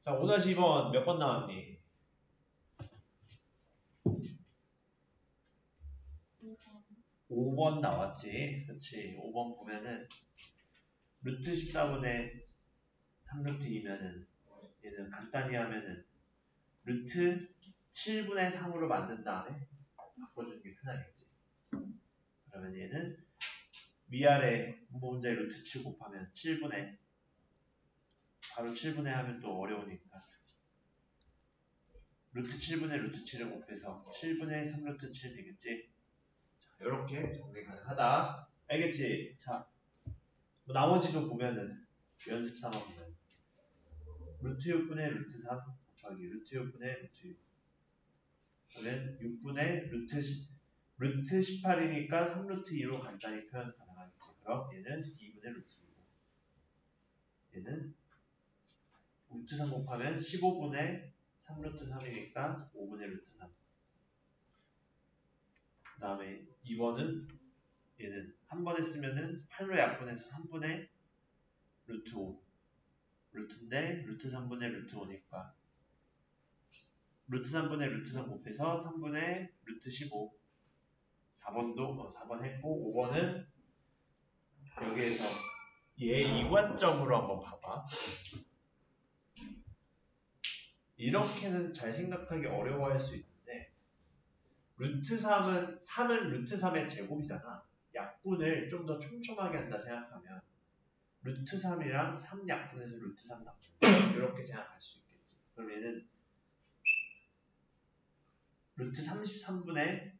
자, 5-2번 몇 번 나왔니? 5번 나왔지. 그렇지. 5번 보면은 루트 14분의 3루트 2면은 얘는 간단히 하면은 루트 7분의 3으로 만든 다음에 바꿔주는 게 편하겠지. 그러면 얘는 위아래 분모 문제 루트 7 곱하면 7분의 바로 7분의 하면 또 어려우니까 루트 7분의 루트 7을 곱해서 7분의 3루트 7 되겠지. 자, 이렇게 정리 가능하다. 알겠지? 자, 뭐 나머지도 보면은 연습 삼아 보면 루트 6분의 루트 3 곱하기 루트 6분의 루트 6 그러면 6분의 루트 18이니까 3루트 2로 간단히 표현 가능하겠지. 그럼 얘는 2분의 루트 2고 얘는 루트 3 곱하면 15분의 3루트 3이니까 5분의 루트 3. 그 다음에 2번은 얘는 한 번 했으면은 8로 약분해서 3분의 루트 5. 루트인데 루트 3분의 루트 5니까 루트 3분의 루트 3 곱해서 3분의 루트 15. 4번도 4번 했고 5번은 여기에서 얘 이관점으로 한번 봐봐. 이렇게는 잘 생각하기 어려워할 수 있는데 루트 3은 루트 3의 제곱이잖아. 약분을 좀 더 촘촘하게 한다 생각하면 루트 3이랑 3 약분해서 루트 3 나쁜다. 이렇게 생각할 수 있겠지. 그럼 얘는 루트 33분의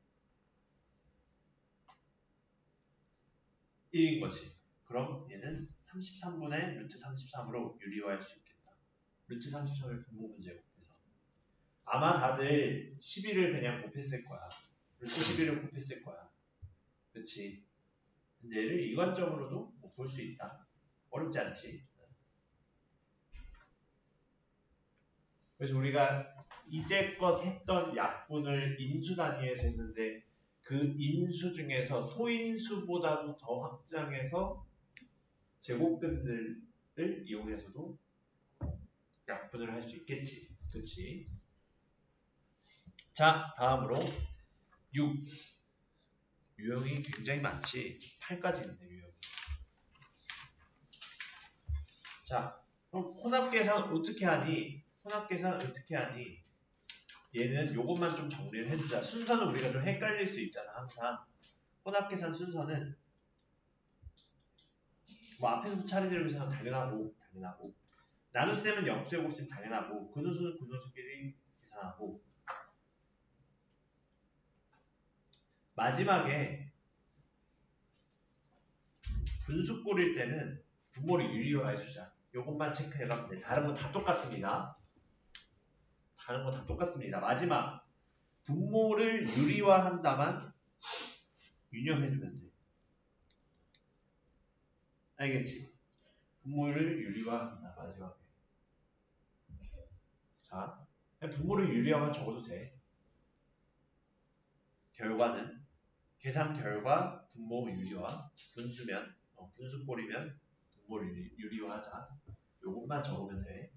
1인 거지. 그럼 얘는 33분의 루트 33으로 유리화할 수 있겠다. 루트 33을 분모 문제 곱해서. 아마 다들 11을 그냥 곱했을 거야. 루트 11을 곱했을 거야. 그치? 근데 얘를 이관점으로도 볼 수 있다. 어렵지 않지? 그래서 우리가 이제껏 했던 약분을 인수 단위에서 했는데 그 인수 중에서 소인수보다도 더 확장해서 제곱근들을 이용해서도 약분을 할 수 있겠지. 그치? 자, 다음으로 6. 유형이 굉장히 많지. 8까지 있네, 유형이. 자, 그럼 혼합계산 어떻게 하니? 혼합계산 어떻게 하니? 얘는 요것만 좀 정리를 해주자. 순서는 우리가 좀 헷갈릴 수 있잖아, 항상. 혼합계산 순서는 뭐 앞에서부터 차례대로 계산하면 당연하고 나눗셈은 역수의 곱셈 당연하고 근소수는 근소수끼리 계산하고 마지막에 분수꼴일 때는 분모를 유리화 해주자. 요것만 체크해가면 돼. 다른 건 다 똑같습니다. 다른 건 다 똑같습니다. 마지막 분모를 유리화한다만 유념해주면 돼. 알겠지? 분모를 유리화한다. 마지막에. 자, 분모를 유리화만 적어도 돼. 결과는 계산 결과 분모 유리화, 분수면 분수꼴이면 분모를 유리화하자. 요것만 적으면 돼.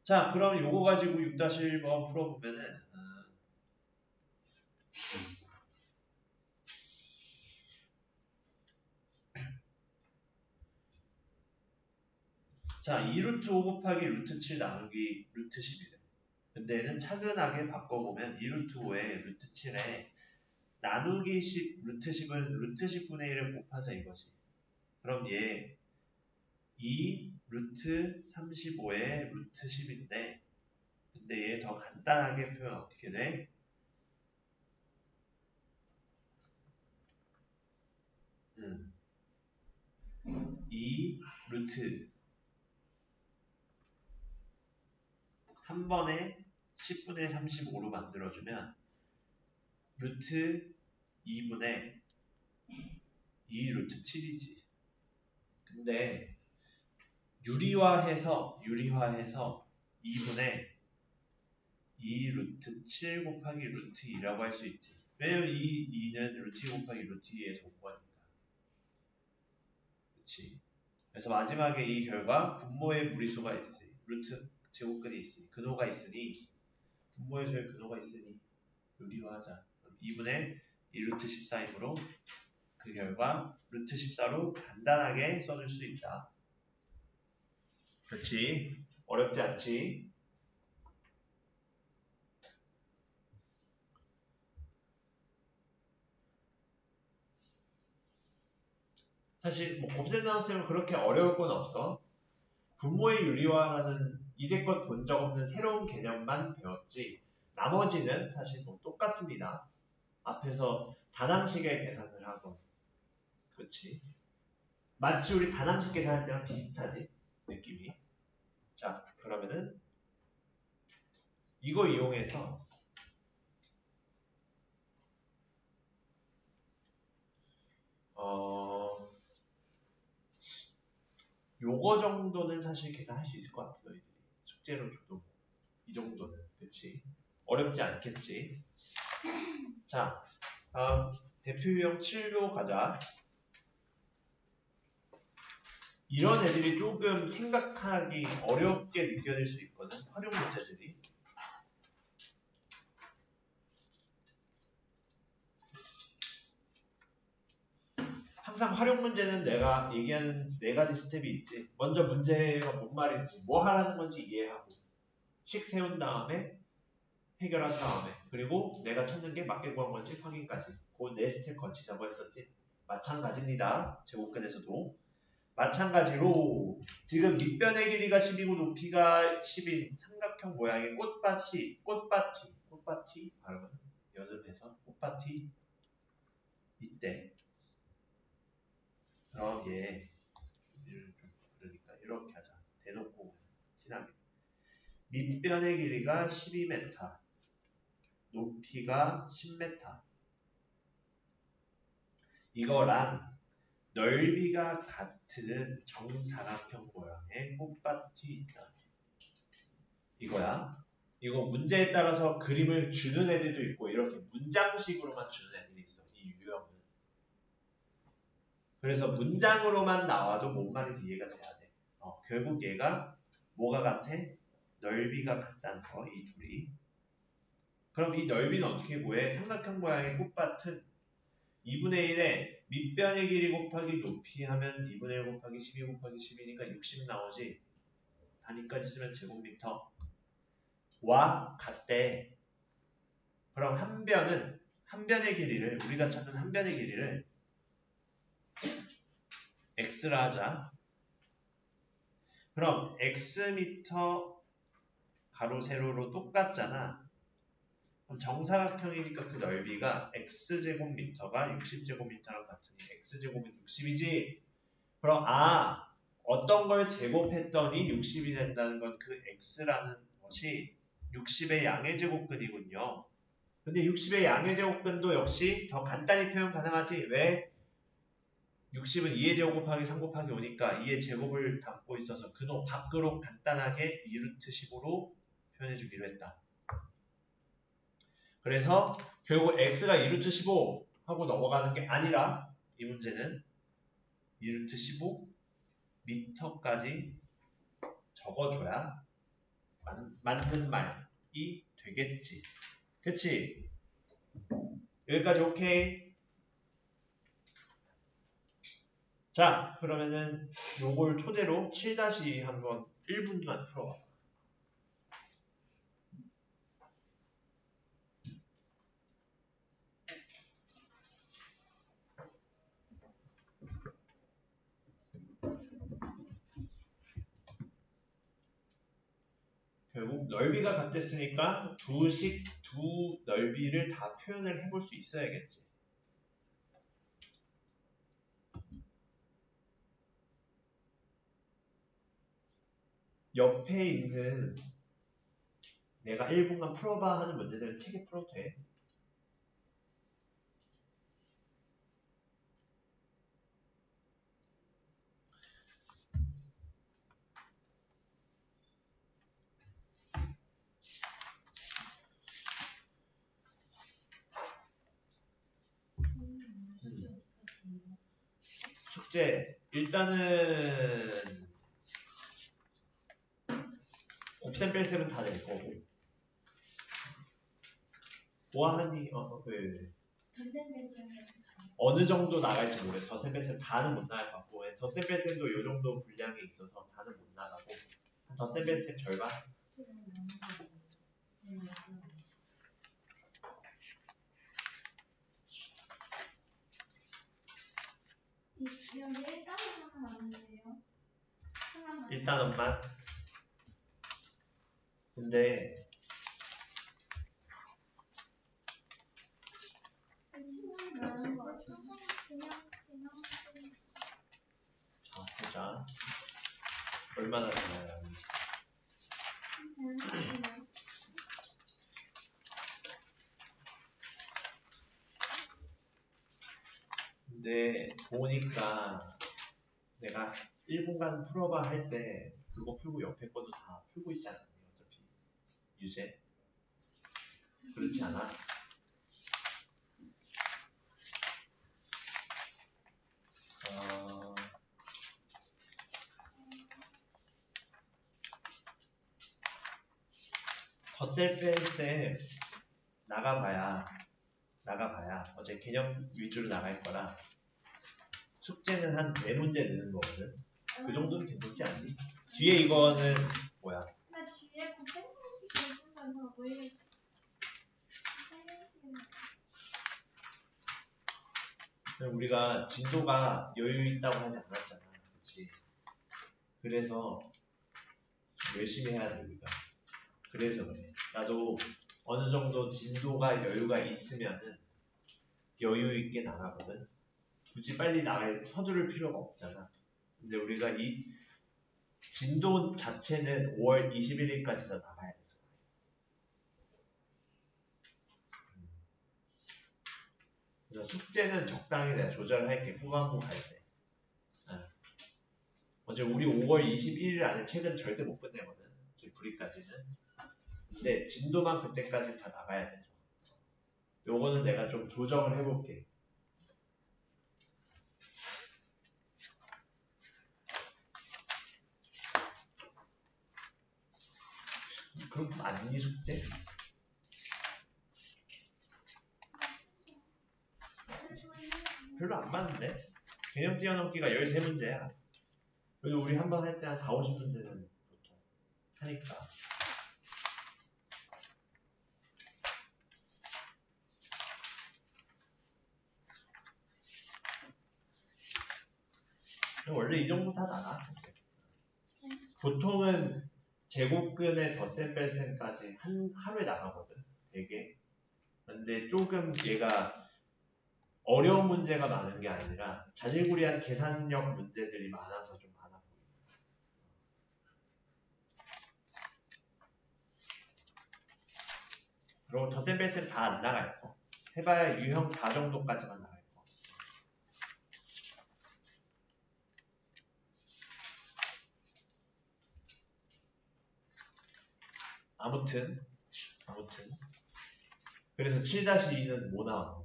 자, 그럼 요거 가지고 6-1번 풀어보면은 자, 2루트 5 곱하기 루트 7 나누기 루트 11. 근데 얘는 차근하게 바꿔보면 2루트 5에 루트 7에 나누기 10, 루트 10은 루트 10분의 1을 곱하자 이거지. 그럼 얘 2 루트 35에 루트 10인데 근데 얘 더 간단하게 표현 어떻게 돼? 2 루트 한 번에 10분의 35로 만들어주면 루트 2분의 2 루트 7이지. 근데 유리화해서 2분의 2 루트 7 곱하기 루트 2라고 할 수 있지. 왜냐면 이 2는 루트 2 곱하기 루트 2의 정보니까. 그치? 그래서 마지막에 이 결과 분모의 무리수가 있어. 루트 제곱근이 있으니 근호가 있으니 분모의 조에 근호가 있으니 유리화하자. 2분의 2루트 14이므로 그 결과 루트 14로 간단하게 써줄 수 있다. 그렇지? 어렵지 않지? 사실 뭐 곱셈 나눗셈은 그렇게 어려울 건 없어. 분모의 유리화라는 이제껏 본 적 없는 새로운 개념만 배웠지 나머지는 사실 뭐 똑같습니다. 앞에서 다항식의 계산을 하고 그렇지? 마치 우리 다항식 계산할 때랑 비슷하지? 느낌이. 자 그러면은 이거 이용해서 요거 정도는 사실 계산할 수 있을 것 같아 너희들이. 숙제로 줘도 이 정도는. 그치? 어렵지 않겠지? 자 다음 대표 유형 7로 가자. 이런 애들이 조금 생각하기 어렵게 느껴질 수 있거든. 활용 문제들이. 항상 활용 문제는 내가 얘기하는 4가지 스텝이 있지. 먼저 문제가 뭔 말인지, 뭐 하라는 건지 이해하고, 식 세운 다음에 해결한 다음에, 그리고 내가 찾는 게 맞게 구한 건지 확인까지. 그 4스텝 거치자고 했었지. 마찬가지입니다. 제곱근에서도. 마찬가지로 지금 밑변의 길이가 10이고 높이가 10인 삼각형 모양의 꽃밭이 발음은 연습해서 꽃밭이 있대. 그럼 얘 그러니까 이렇게 하자. 대놓고 친하게. 밑변의 길이가 12m, 높이가 10m. 이거랑 넓이가 같은 정사각형 모양의 꽃밭이 있다. 이거야. 이거 문제에 따라서 그림을 주는 애들도 있고 이렇게 문장식으로만 주는 애들이 있어. 이 유형은. 그래서 문장으로만 나와도 뭔 말인지 이해가 돼야 돼. 결국 얘가 뭐가 같아? 넓이가 같다는 거, 이 둘이. 그럼 이 넓이는 어떻게 구해? 삼각형 모양의 꽃밭은 2분의 1에 밑변의 길이 곱하기 높이 하면 2분의 1 곱하기 12 곱하기 10이니까 60 나오지. 단위까지 쓰면 제곱미터. 와 같대. 그럼 한 변의 길이를 우리가 찾는 한 변의 길이를 x라 하자. 그럼 x미터 가로 세로로 똑같잖아. 그럼 정사각형이니까 그 넓이가 x제곱미터가 60제곱미터랑 같으니 x제곱은 60이지. 그럼 어떤 걸 제곱했더니 60이 된다는 건 그 x라는 것이 60의 양의 제곱근이군요. 근데 60의 양의 제곱근도 역시 더 간단히 표현 가능하지. 왜? 60은 2의 제곱 곱하기 3 곱하기 5니까 2의 제곱을 담고 있어서 근호 밖으로 간단하게 2루트 10으로 표현해주기로 했다. 그래서 결국 x가 2루트 15 하고 넘어가는 게 아니라 이 문제는 2루트 15 미터까지 적어줘야 맞는 말이 되겠지. 그치? 여기까지 오케이? 자, 그러면은 요걸 토대로 7- 한번 1분간 풀어봐. 결국 넓이가 같았으니까 두 넓이를 다 표현을 해볼 수 있어야겠지. 옆에 있는 내가 1분간 풀어봐 하는 문제들은 책에 풀어도 돼. 숙제 일단은 곱셈 뺄셈은 다 낼 거고. 보아하니 왜. 덧셈 뺄셈 어느 정도 나갈지 모르겠어요. 덧셈 뺄셈 다는 못 나갈 것 같고 덧셈 뺄셈도 이 정도 분량이 있어서 다는 못 나가고 덧셈 뺄셈 절반. 여기 일단은 하나 남는데요. 하나만. 일단은만. 근데 친구는 나는 거 없어. 그냥. 자 보자. 얼마나 되나요? 근데 보니까 내가 1분간 풀어봐 할 때 그거 풀고 옆에 것도 다 풀고 있지 않았니? 어차피 유제 그렇지 않아? 덧셈 뺄셈 나가봐야 어제 개념 위주로 나갈 거라 숙제는 한 4문제 내는 거거든. 그 정도는 괜찮지 않니? 뒤에 이거는 뭐야? 나 뒤에 곱셈 뺄셈 공부한다고 왜 우리가 진도가 여유 있다고 하지 않았잖아. 그치? 그래서 열심히 해야 돼 우리가. 그래서 그래. 나도 어느 정도 진도가 여유가 있으면은 여유 있게 나가거든. 굳이 빨리 서두를 필요가 없잖아. 근데 우리가 이 진도 자체는 5월 21일까지도 나가야 돼서. 그래서 숙제는 적당히 내가 조절할게. 후반부 갈 때. 어제 우리 5월 21일 안에 책은 절대 못 끝내거든. 지금 불이까지는. 근데 진도만 그때까지 다 나가야 돼서. 요거는 내가 좀 조정을 해볼게. 그럼 맞니 숙제? 별로 안 맞는데? 개념 뛰어넘기가 13문제야. 그래도 우리 한 번 할 때 한 4, 50문제는 보통 하니까. 원래 이 정도 다 나가. 보통은 제곱근의 덧셈 뺄셈까지 하루에 나가거든. 되게. 근데 조금 얘가 어려운 문제가 많은 게 아니라 자질구레한 계산력 문제들이 많아서 좀 많아 보입니다. 그리고 덧셈 뺄셈 다 안 나갈 거. 해봐야 유형 4 정도까지만 나갈 거. 아무튼 그래서 7-2는 뭐 나와?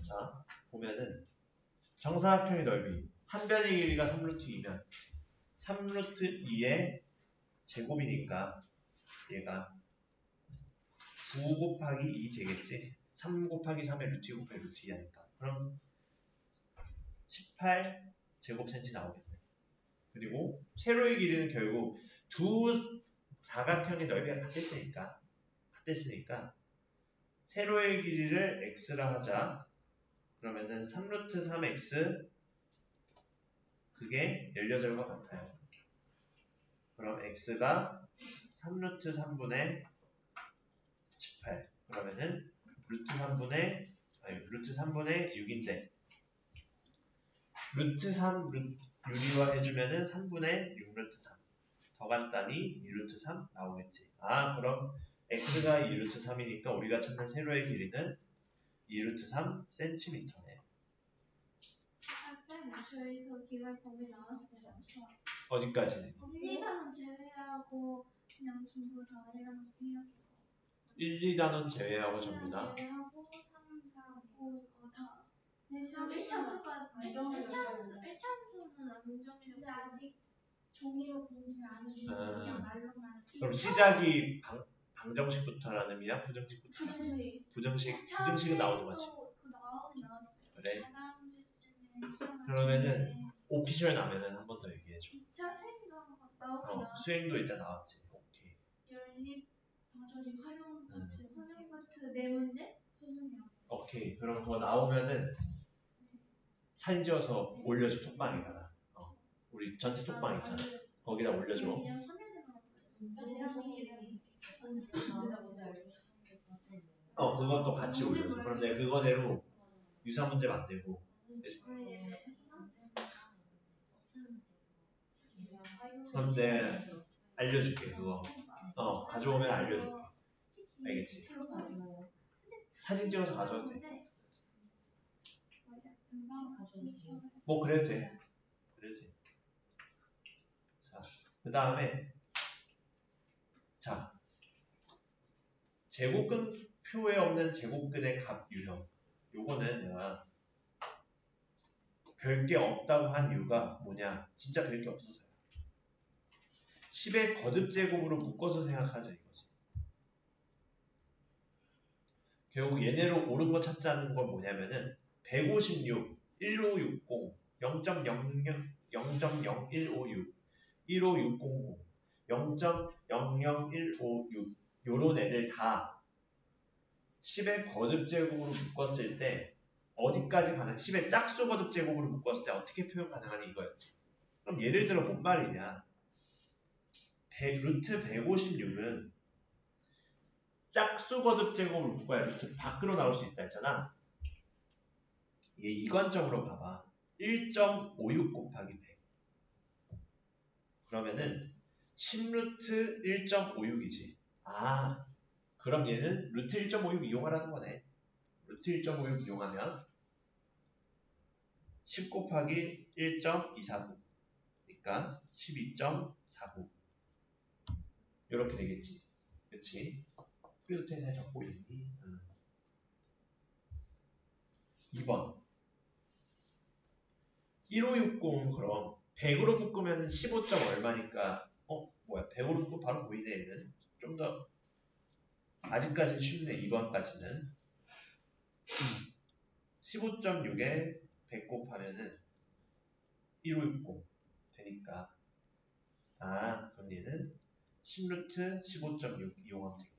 자 보면은 정사각형의 넓이 한 변의 길이가 3루트 2면 3루트 2의 제곱이니까 얘가 9 곱하기 2 되겠지? 3 곱하기 3의 루트 2 곱하기 루트 2 하니까 그럼 18 제곱센치 나오겠네. 그리고 세로의 길이는 결국 두 사각형의 넓이가 같았으니까 세로의 길이를 x라 하자. 그러면은 3루트 3x 그게 18과 같아요. 그럼 x가 3루트 3분의 18 그러면은 루트 3분의 6인데 루트 3 유리화 해주면은 3분의 6루트 3 더 간단히 2루트 3 나오겠지. 그럼 x가 2루트 3이니까 우리가 찾는 세로의 길이는 2루트 3 cm네. 쌤, 저희 그 기말 범위 나왔어요. 어디까지? 1, 2단원 제외하고 그냥 전부 다 해가지고 1, 2단원 제외하고 전부 다? 제외하고 3, 4, 5 다. 1차수는 안 정해졌는데 아직 종이로 공지를 안 해주고 그냥 그럼 시작이 방정식부터라는 의미야? 부정식부터? 부정식. 부정식은 나오는 거지. 그 나오긴 나왔어요. 그래. 4다음 주쯤에 그러면은 오피셜 나면은 한 번 더 얘기해줘. 2차 수행도 나오긴 나왔어요. 수행도 일단 나왔지. 오케이. 연립 저기 활용 파트 네 문제 수준이요. 오케이. 그럼 그거 나오면은 사진 찍어서 올려줘. 톡방에다가. 우리 전체 톡방 있잖아. 거기다 올려줘. 그냥 화면에만 그것도 같이 올려줘. 그럼 내가 그거대로 유사 문제 만들고 그런데 알려줄게 그거. 가져오면 알려줄게. 알겠지? 사진 찍어서 가져와도 돼. 뭐 그래도 돼. 그래도 돼. 자, 그 다음에 자 제곱근표에 없는 제곱근의 값 유형. 요거는 내가 별게 없다고 한 이유가 뭐냐? 진짜 별게 없어서요. 10의 거듭제곱으로 묶어서 생각하자 이거지. 결국 얘네로 옳은 거 찾자는 건 뭐냐면은 156, 1560, 0.00, 0.00156, 15600, 0.00156 요런 애들 다 10의 거듭제곱으로 묶었을 때 어디까지 가능? 10의 짝수 거듭제곱으로 묶었을 때 어떻게 표현 가능하니 이거였지. 그럼 예를 들어 뭔 말이냐? 루트 156은 짝수 거듭제곱을 묶어야 루트 밖으로 나올 수 있다 했잖아. 얘 이관점으로 봐봐. 1.56 곱하기 100. 그러면은 10루트 1.56이지. 그럼 얘는 루트 1.56 이용하라는 거네. 루트 1.56 이용하면 10 곱하기 1.249. 그러니까 12.49. 이렇게 되겠지. 그치? 프리루트에 적고 있니? 2번. 1560은 그럼 100으로 묶으면 15점 얼마니까 100으로 묶으면 바로 보이네. 얘는 좀 더 아직까지는 쉽네. 2번까지는 15.6에 100 곱하면은 1560 되니까 그럼 얘는 10루트 15.6 이용하면 되겠네.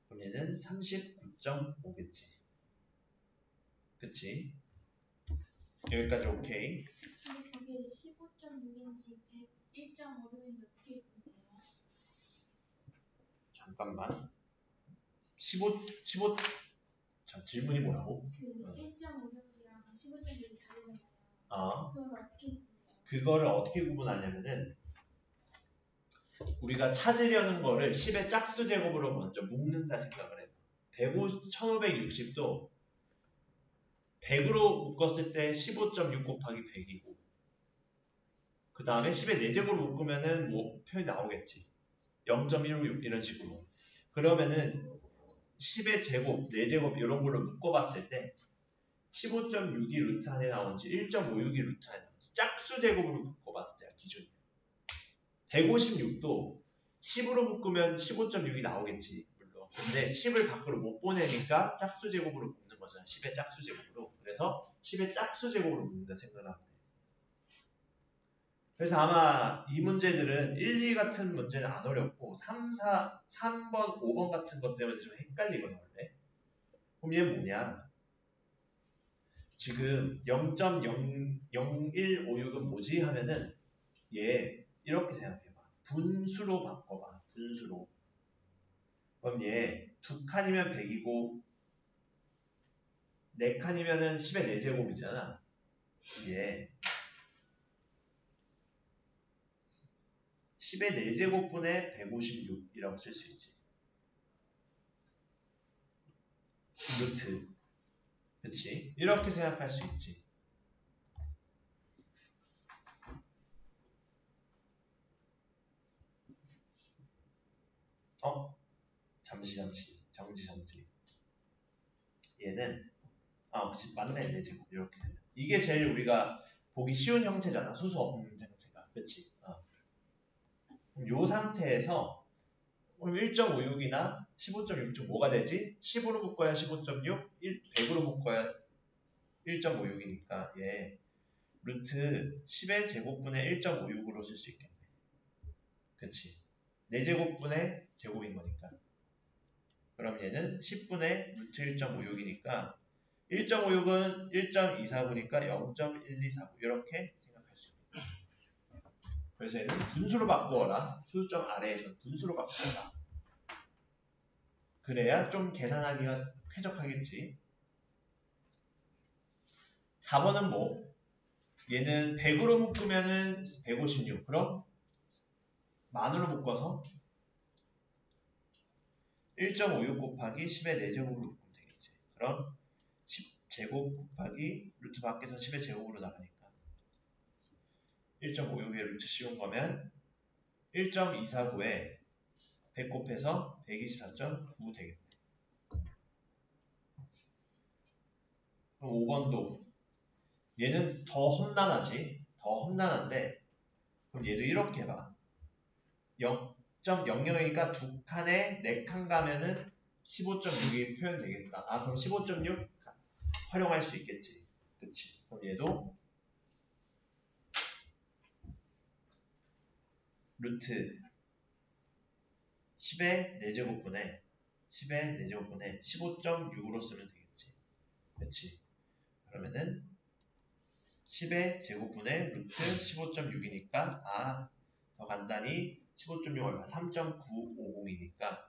그럼 얘는 39.5겠지. 그치? 여기까지 오케이. 근데 그게 15.6인지 1.56인지 어떻게 구분해요? 잠깐만. 15 질문이 뭐라고? 그 1.56이랑 15.6이 다르잖아요. 그걸 어떻게 구분해요? 그거를 어떻게 구분하냐면은 우리가 찾으려는 거를 10의 짝수 제곱으로 먼저 묶는다 생각을 해요. 1560도 100으로 묶었을 때 15.6 곱하기 100이고 그 다음에 10의 4제곱으로 묶으면은 뭐 표현이 나오겠지. 0.156 이런 식으로. 그러면은 10의 제곱, 4제곱 이런 걸로 묶어봤을 때 15.6이 루트 안에 나온지 1.56이 루트 안에 나온지 짝수 제곱으로 묶어봤을 때야 기준이. 156도 10으로 묶으면 15.6이 나오겠지 물론. 근데 10을 밖으로 못 보내니까 짝수 제곱으로 묶는 거잖아. 10의 짝수 제곱으로. 그래서 10의 짝수 제곱으로 묶는다 생각하면 돼. 그래서 아마 이 문제들은 1, 2 같은 문제는 안 어렵고 3번, 5번 같은 것 때문에 좀 헷갈리거든 원래. 그럼 얘는 뭐냐? 지금 0.0156은 뭐지? 하면은 얘 이렇게 생각해봐. 분수로 바꿔봐. 분수로. 그럼 얘 2칸이면 100이고 4칸이면은 10의 4제곱이잖아. 얘 10의 4제곱분의 156이라고 쓸 수 있지. 루트. 그치? 이렇게 생각할 수 있지. 잠시. 얘는 그치 맞네 4제곱 이렇게 되면. 이게 제일 우리가 보기 쉬운 형태잖아. 수수 없는 형태가. 그치? 이 상태에서 1.56이나 15.6중 뭐가 되지? 10으로 묶어야 15.6, 100으로 묶어야 1.56이니까 얘 루트 10의 제곱분의 1.56으로 쓸 수 있겠네. 그치? 4제곱분의 제곱인 거니까. 그럼 얘는 10분의 루트 1.56이니까 1.56은 1.249니까 0.1249 이렇게 생각할 수 있다. 그래서 얘는 분수로 바꾸어라. 소수점 아래에서 분수로 바꾸어라. 그래야 좀 계산하기가 쾌적하겠지. 4번은 뭐? 얘는 100으로 묶으면은 156. 그럼 만으로 묶어서 1.56 곱하기 10의 4제곱으로 묶으면 되겠지. 그럼 10제곱 곱하기 루트 밖에서 10의 제곱으로 나가니까 1.56에 루트 씌운 거면 1.249에 100 곱해서 124.9 되겠네. 그럼 5번도 얘는 더 험난하지. 더 험난한데 그럼 얘도 이렇게 봐. 0.00이니까 두 칸에 4칸 가면은 15.6이 표현되겠다. 아 그럼 15.6 활용할 수 있겠지. 그치? 그럼 얘도 루트 10의 4제곱분에 15.6으로 쓰면 되겠지. 그치? 그러면은 10의 제곱분의 루트 15.6이니까 더 간단히 15.6 얼마? 3.950이니까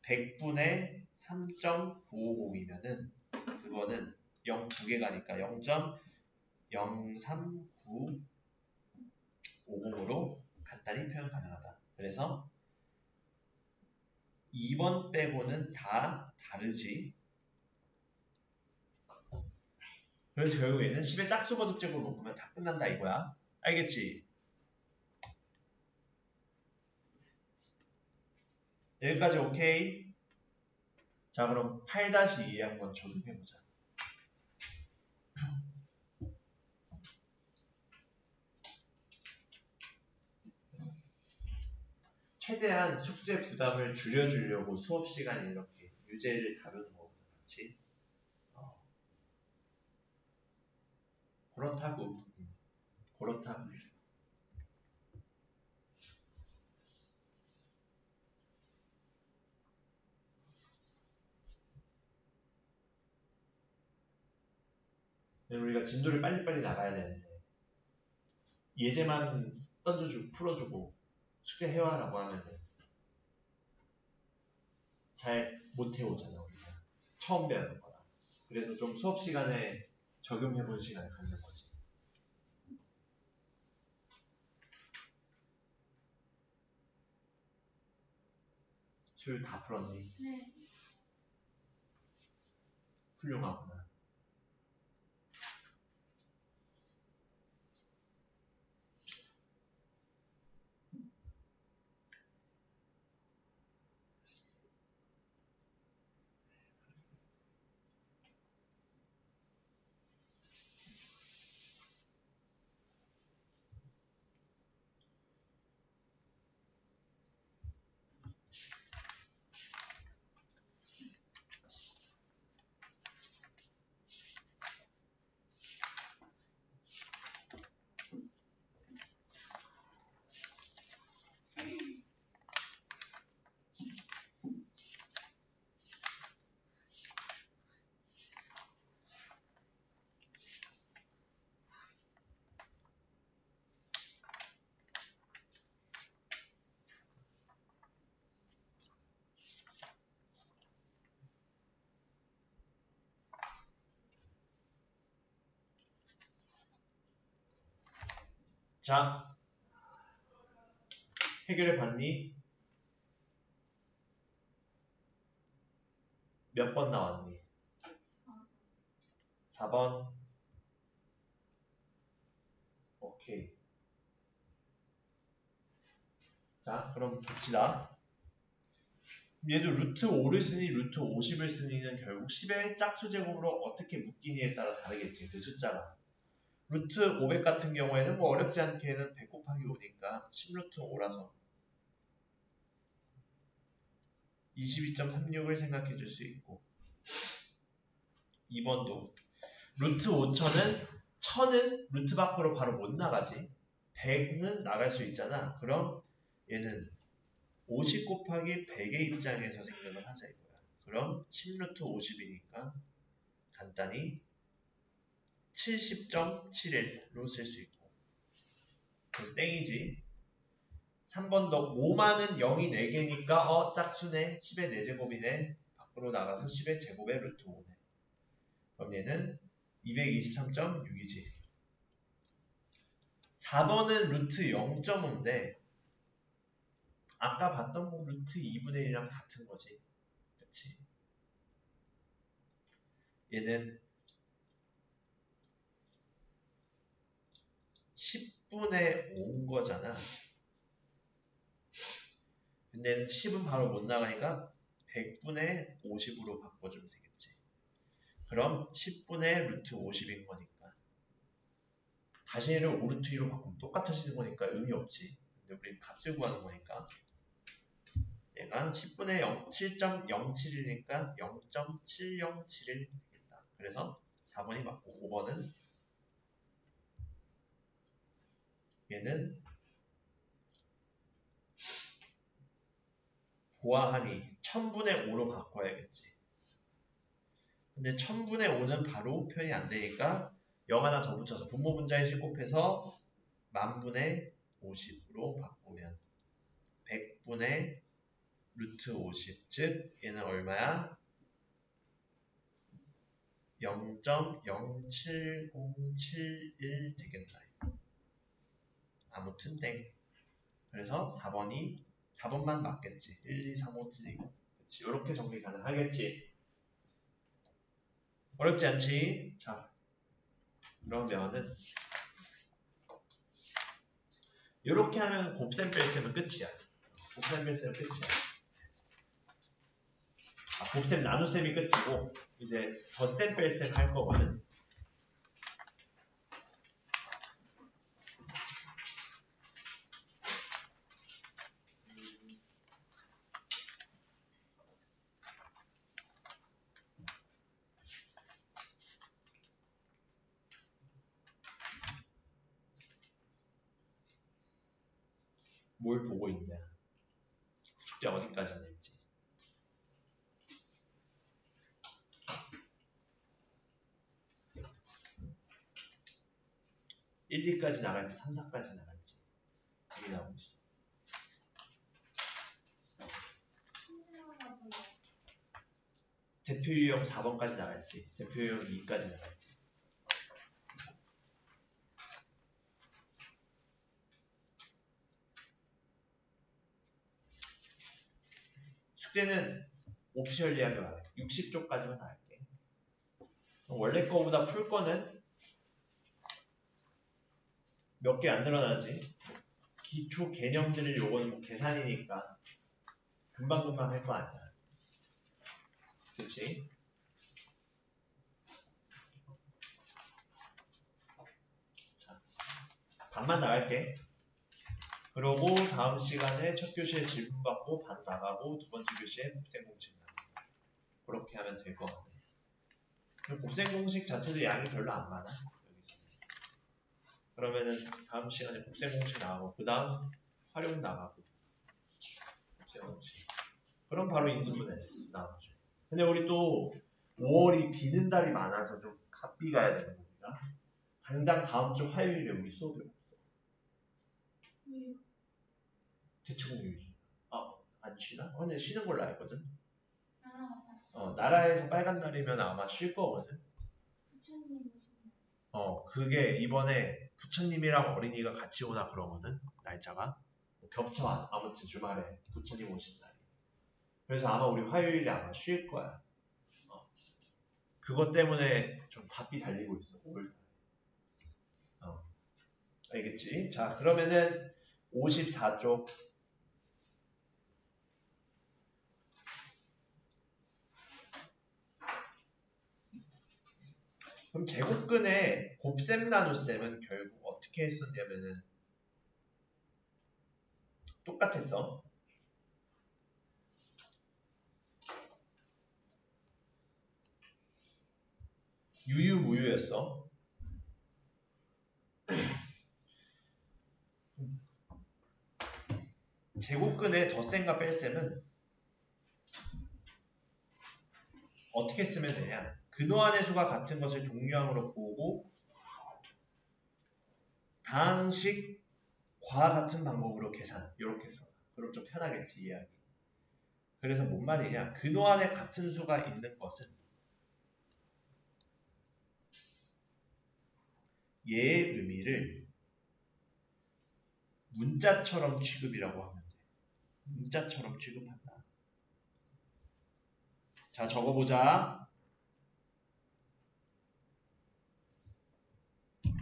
100분의 3.950이면은 그거는 0 2개 가니까 0.03950으로 간단히 표현 가능하다. 그래서 2번 빼고는 다 다르지. 그래서 결국에는 10의 짝수 거듭제곱을 묶으면 다 끝난다 이거야. 알겠지? 여기까지 오케이? 자 그럼 8-2에 한번 적용해보자. 최대한 숙제 부담을 줄여주려고 수업 시간에 이렇게 유제를 다루는 거거든, 그렇지? 그렇다고. 그렇다고. 우리가 진도를 빨리빨리 나가야 되는데 예제만 던져주고 풀어주고 숙제 해와라고 하면은 잘 못해오잖아 우리가. 처음 배우는 거라. 그래서 좀 수업 시간에 적용해본 시간을 갖는 거지. 수율 다 풀었니? 네. 훌륭하구나. 자, 해결해 봤니? 몇 번 나왔니? 4번. 오케이. 자, 그럼 붙이다. 얘도 루트 5를 쓰니 루트 50을 쓰니는 결국 10의 짝수 제곱으로 어떻게 묶이니에 따라 다르겠지. 그 숫자가. 루트 500 같은 경우에는 뭐 어렵지 않게는 100 곱하기 곱하기 5니까 10루트 5라서 22.36을 생각해 줄 수 있고 2번도 루트 5천은 1000은 루트 밖으로 바로 못 나가지 100은 나갈 수 있잖아. 그럼 얘는 50 곱하기 100의 입장에서 생각을 하자 이거야. 그럼 10루트 50이니까 간단히 70.71로 쓸 수 있고 그래서 땡이지. 3번 더 5만은 0이 4개니까 짝수네. 10의 4제곱이네. 밖으로 나가서 10의 제곱의 루트 5네. 그럼 얘는 223.6이지. 4번은 루트 0.5인데 아까 봤던 거 루트 2분의 1이랑 같은 거지. 그치? 얘는 10분의 5인 거잖아. 근데 10은 바로 못 나가니까 100분의 50으로 바꿔주면 되겠지. 그럼 10분의 루트 50인 거니까. 다시 얘를 5루트 2로 바꾸면 똑같아지는 거니까 의미 없지. 근데 우리 값을 구하는 거니까. 얘가 10분의 7.071이니까 0.7071 되겠다. 그래서 4번이 맞고 5번은 얘는 보아하니 1000분의 5로 바꿔야겠지. 근데 1000분의 5는 바로 표현이 안 되니까 0 하나 더 붙여서 분모 분자에 곱해서 10,000분의 50으로 바꾸면 100분의 루트 50. 즉 얘는 얼마야? 0.07071 되겠다. 아무튼 땡. 그래서 4번만 맞겠지. 1, 2, 3, 5, 7. 그렇지. 이렇게 정리 가능하겠지. 어렵지 않지? 자, 그러면은 이렇게 하면 곱셈 뺄셈은 끝이야. 곱셈 뺄셈은 끝이야. 곱셈 나눗셈이 끝이고 이제 덧셈 뺄셈 할 거거든. 뭘 보고 있냐? 숙제 어디까지 낼지. 1, 2까지 나갈지 3, 4까지 나갈지 여기 나오고 있어. 대표 유형 4번까지 나갈지 대표 유형 2까지 나갈지. 숙제는 오피셜리하게 말해. 60쪽까지만 나갈게. 원래 거보다 풀 거는 몇 개 안 늘어나지. 기초 개념들을 요거는 뭐 계산이니까 금방금방 할 거 아니야. 그치? 자, 반만 나갈게. 그러고 다음 시간에 첫 교시에 질문 받고 반 나가고 두 번째 교시에 곱셈 공식 나가고 그렇게 하면 될 것 같네. 곱셈 공식 자체도 양이 별로 안 많아. 여기서. 그러면은 다음 시간에 곱셈 공식 나가고 그 다음 활용 나가고 곱셈 공식. 그럼 바로 인수분해 나오죠. 근데 우리 또 5월이 비는 달이 많아서 좀 갑비 가야 되는 겁니다. 당장 다음 주 화요일에 우리 수업이 없어. 대체공휴일. 안 쉬나? 근데 쉬는 걸로 알거든. 나라에서 빨간 날이면 아마 쉴 거거든. 부처님 그게 이번에 부처님이랑 어린이가 같이 오나 그러거든. 날짜가 겹쳐. 아무튼 주말에 부처님 오신 날이. 그래서 아마 우리 화요일에 아마 쉴 거야. 그것 때문에 좀 바삐 달리고 있어. 5월달에. 알겠지? 자, 그러면은 54쪽. 그럼 제곱근의 곱셈 나눗셈은 결국 어떻게 했었냐면은 똑같았어. 유유무유였어. 제곱근의 덧셈과 뺄셈은 어떻게 쓰면 되냐? 근호안의 수가 같은 것을 동류항으로 보고 다항식 과 같은 방법으로 계산 이렇게 써. 그럼 좀 편하겠지 이해하기. 그래서 뭔 말이냐? 근호안에 같은 수가 있는 것은 얘의 의미를 문자처럼 취급이라고 하면 돼. 문자처럼 취급한다. 자, 적어보자.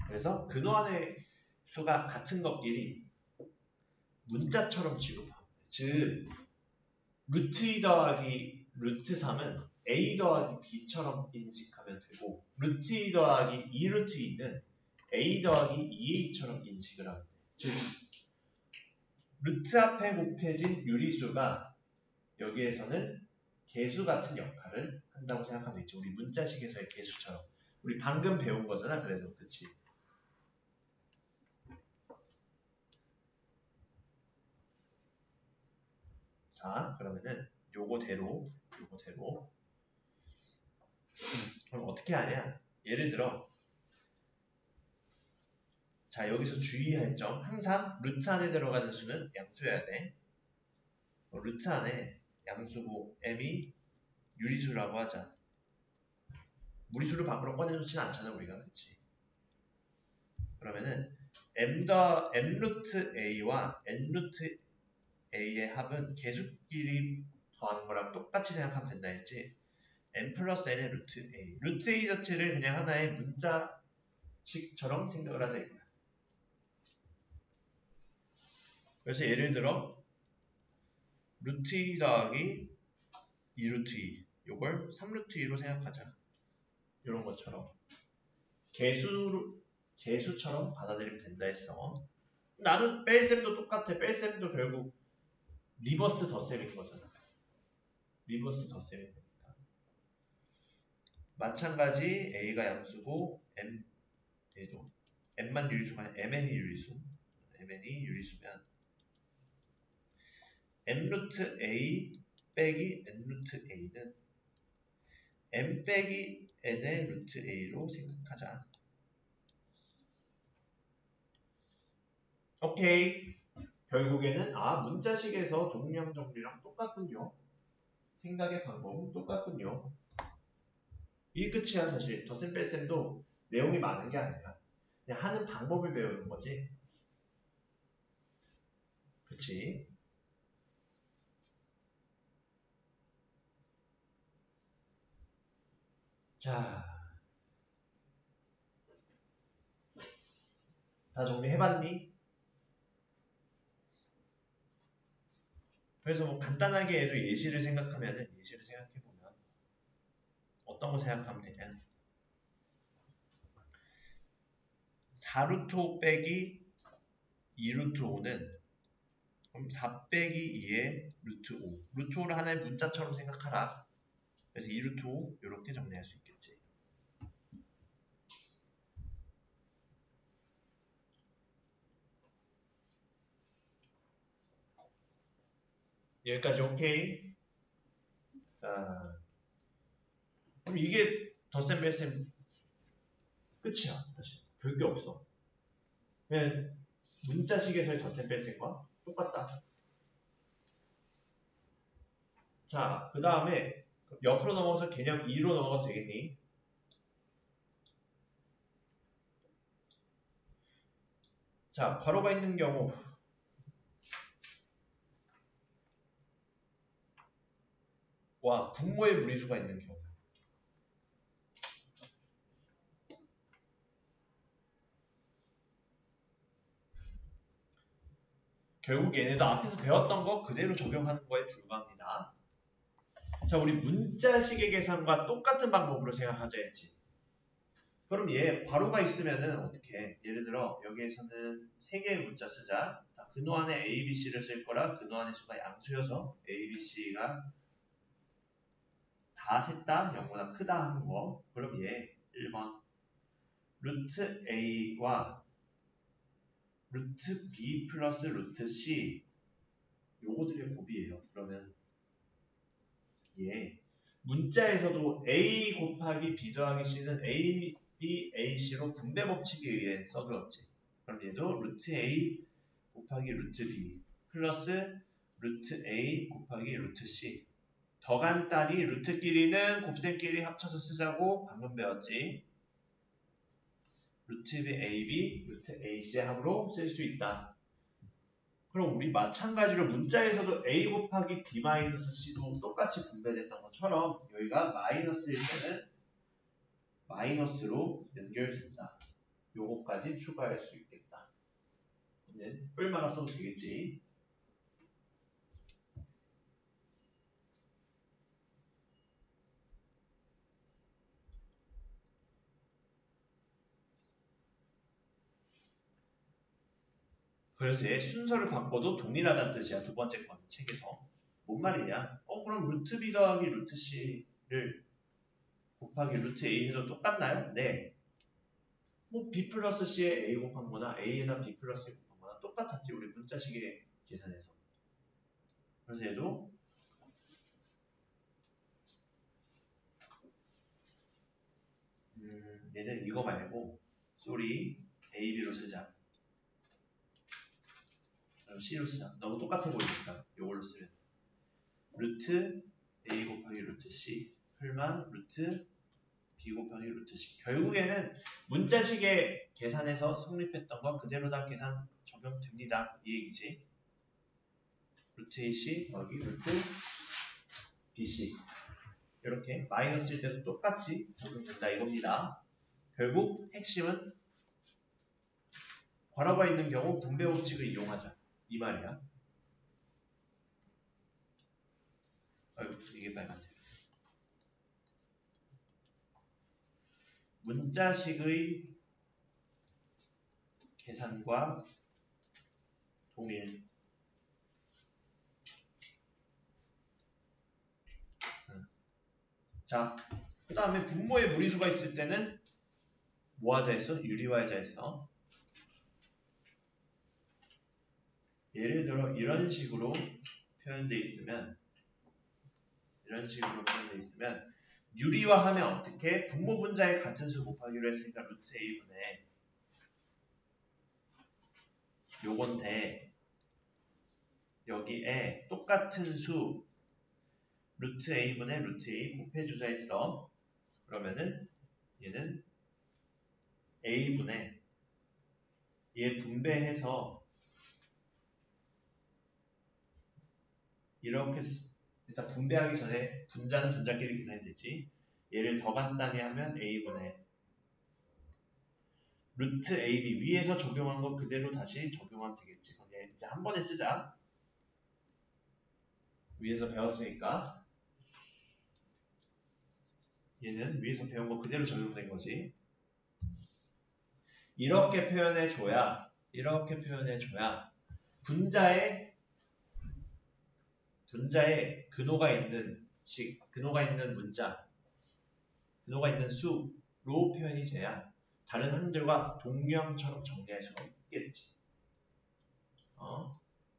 그래서 근호안의 수가 같은 것끼리 문자처럼 취급합니다. 즉, 루트 2 더하기 루트 3은 a 더하기 b처럼 인식하면 되고 루트 2 더하기 2 루트 2는 a 더하기 2a처럼 인식을 하면 돼. 즉, 루트 앞에 곱해진 유리수가 여기에서는 개수 같은 역할을 한다고 생각하면 되죠. 우리 문자식에서의 개수처럼. 우리 방금 배운 거잖아, 그래도. 그치? 자, 그러면은 요거대로 그럼 어떻게 하냐? 예를 들어 자, 여기서 주의할 점 항상 루트 안에 들어가는 수는 양수여야 돼. 루트 안에 양수고 m이 유리수라고 하자. 무리수를 밖으로 꺼내놓지는 않잖아 우리가. 그치? 그러면은 m 루트 a와 n 루트 a의 합은 개수끼리 더하는 거랑 똑같이 생각하면 된다 했지. n 플러스 n의 루트 a. 루트 a 자체를 그냥 하나의 문자식처럼 생각을 하자 이거야. 그래서 예를 들어 루트 2 더하기 2 루트 2 요걸 3 루트 2로 생각하자. 이런 것처럼 개수처럼 받아들이면 된다 했어. 나는 뺄셈도 똑같아. 뺄셈도 결국 리버스 덧셈인 거잖아. 리버스 덧셈인 거니까. 마찬가지 a가 양수고 얘도 m만 유리수가 아니라 mn이 유리수면 m 루트 a 빼기 n 루트 a는 m 빼기 n의 루트 a로 생각하자. 오케이. 결국에는 문자식에서 동량 정리랑 똑같군요. 생각의 방법은 똑같군요. 이 끝이야 사실. 덧셈 뺄셈도 내용이 많은 게 아니라 그냥 하는 방법을 배우는 거지. 그치? 자, 다 정리해봤니? 그래서 뭐 간단하게 해도 예시를 생각해보면 어떤 거 생각하면 되냐? 4루트 5 빼기 2루트 5는 그럼 4 빼기 2의 루트 5. 루트 5를 하나의 문자처럼 생각하라. 그래서 2루트 5 이렇게 정리할 수 있겠지. 여기까지 오케이? 자, 그럼 이게 덧셈 뺄셈 끝이야. 사실 별게 없어. 그냥 문자식에서의 덧셈 뺄셈과 똑같다. 자, 그 다음에 옆으로 넘어서 개념 2로 넘어가도 되겠니? 자, 괄호가 있는 경우 와 분모의 무리수가 있는 경우 결국 얘네도 앞에서 배웠던 거 그대로 적용하는 거에 불과합니다. 자, 우리 문자식의 계산과 똑같은 방법으로 생각하자 했지. 그럼 얘 괄호가 있으면은 어떻게 해? 예를 들어 여기에서는 3개의 문자 쓰자. 자, 근호 안에 A, B, C를 쓸 거라 근호 안의 수가 양수여서 A, B, C가 다 셋 다 0보다 크다 하는 거. 그럼 얘 1번 루트 A와 루트 B 플러스 루트 C 요거들의 곱이에요. 그러면 얘 문자에서도 A 곱하기 B 더하기 C는 A, B, AC로 분배 법칙에 의해 써주었지. 그럼 얘도 루트 A 곱하기 루트 B 플러스 루트 A 곱하기 루트 C. 더 간단히 루트끼리는 곱셈끼리 합쳐서 쓰자고 방금 배웠지. 루트 B, AB, 루트 AC 합으로 쓸 수 있다. 그럼 우리 마찬가지로 문자에서도 A 곱하기 B 마이너스 C도 똑같이 분배됐던 것처럼 여기가 마이너스일 때는 마이너스로 연결된다. 요거까지 추가할 수 있겠다. 이제 뿔마가 써도 되겠지. 그래서 얘 순서를 바꿔도 동일하다는 뜻이야. 두 번째 건 책에서. 뭔 말이냐? 그럼 루트 B 더하기 루트 C를 곱하기 루트 A 해도 똑같나요? 네. 뭐 B 플러스 C에 A 곱한 거나 A에다 B 플러스 C 곱한 거나 똑같았지. 우리 문자식의 계산에서. 그래서 얘도 얘는 이거 말고 쏘리 A, B로 쓰자. 그럼 C로 쓰자. 너무 똑같아 보이니까 이걸로 쓰면 루트 A 곱하기 루트 C 풀만 루트 B 곱하기 루트 C. 결국에는 문자식의 계산에서 성립했던 거 그대로 다 계산 적용됩니다. 이 얘기지. 루트 AC 더하기 루트 BC 이렇게 마이너스일 때도 똑같이 적용된다 이겁니다. 결국 핵심은 괄호가 있는 경우 분배 법칙을 이용하자 이 말이야. 아이고 이게 빨간색. 문자식의 계산과 동일. 자, 그 다음에 분모에 무리수가 있을 때는 뭐 하자 했어? 유리화하자 했어. 예를 들어 이런 식으로 표현되어 있으면 유리화하면 어떻게? 분모 분자의 같은 수 곱하기로 했으니까 루트 A분의 요건데 여기에 똑같은 수 루트 A분의 루트 A 곱해주자 했어. 그러면은 얘는 A분의 얘 분배해서 이렇게 일단 분배하기 전에 분자는 분자끼리 계산이 되지. 얘를 더 간단히 하면 A분의 루트 AB 위에서 적용한 거 그대로 다시 적용하면 되겠지. 그럼 얘 이제 한 번에 쓰자. 위에서 배웠으니까 얘는 위에서 배운 거 그대로 적용된 거지. 이렇게 표현해줘야 분자에 근호가 있는 문자, 근호가 있는 수로 표현이 돼야 다른 항들과 동형처럼 정리할 수가 있겠지.